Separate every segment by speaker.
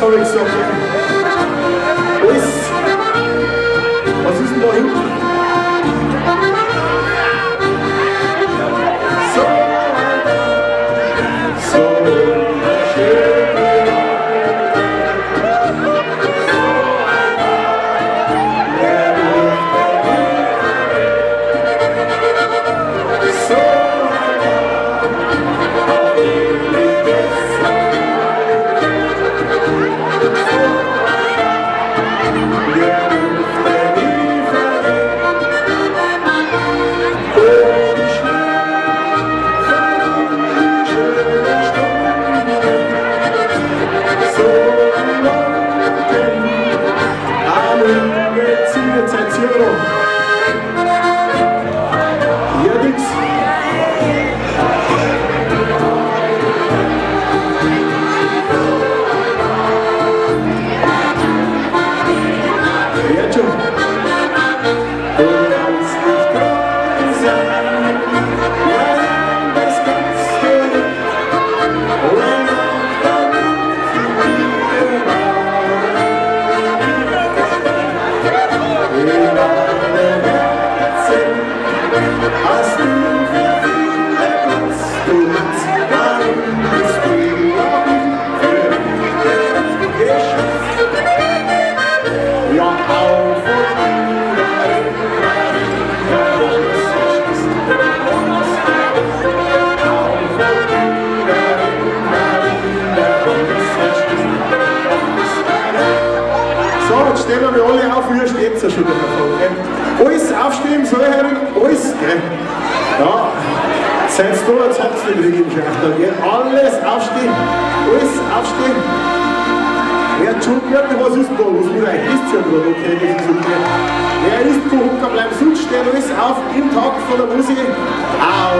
Speaker 1: habe ich gesagt. Alles. Was ist denn da hinten? So. So. Stellen wir alle auf, wie steht es ja schon davon. Alles aufstehen, so hören, alles. Gell? Ja, seid da, jetzt habt ihr den Regen schon. Alles aufstehen, alles aufstehen. Wer hat schon gehört, was ist da? Was will euch? Ist ja gerade, okay, das ist okay. Wer ist da, Hocker, bleibt sonst stehen, alles auf, im Takt von der Musik. Auf!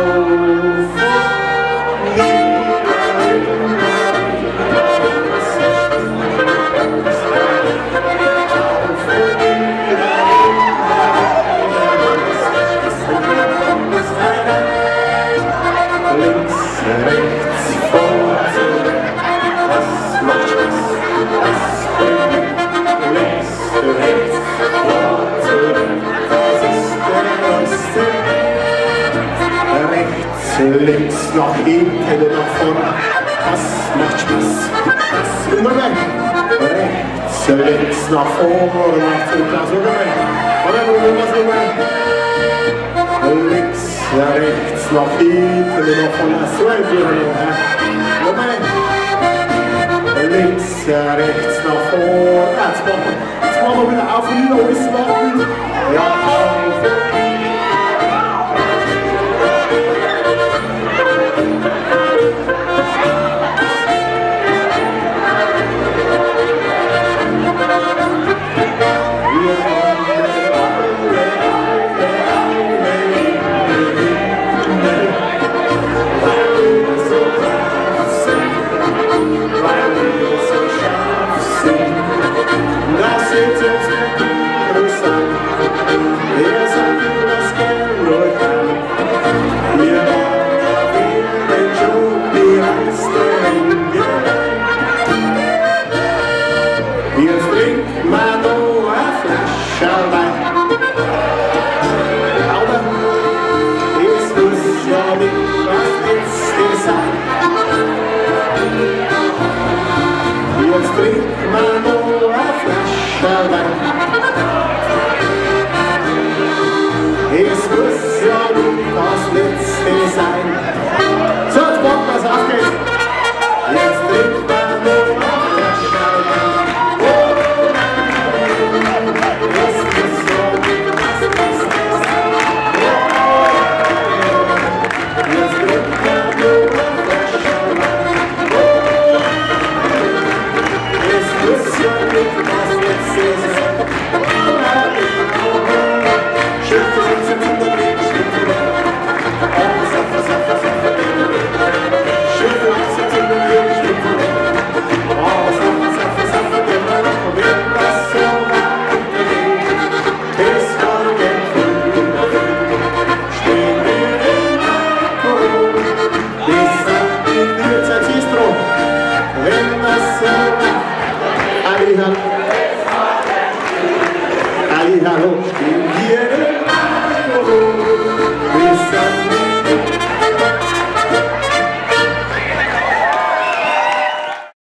Speaker 1: Links nach hinten, nach vorne, das macht Spaß. Das will man rechts, links nach vorne, nach hinten, das will man links, rechts nach hinten, nach vorne, so will man links, rechts nach vorne, jetzt machen wir wieder auf und nieder, alles machen. Ja, auf. Hallihallo. Hallihallo, stehen wir im Hallo.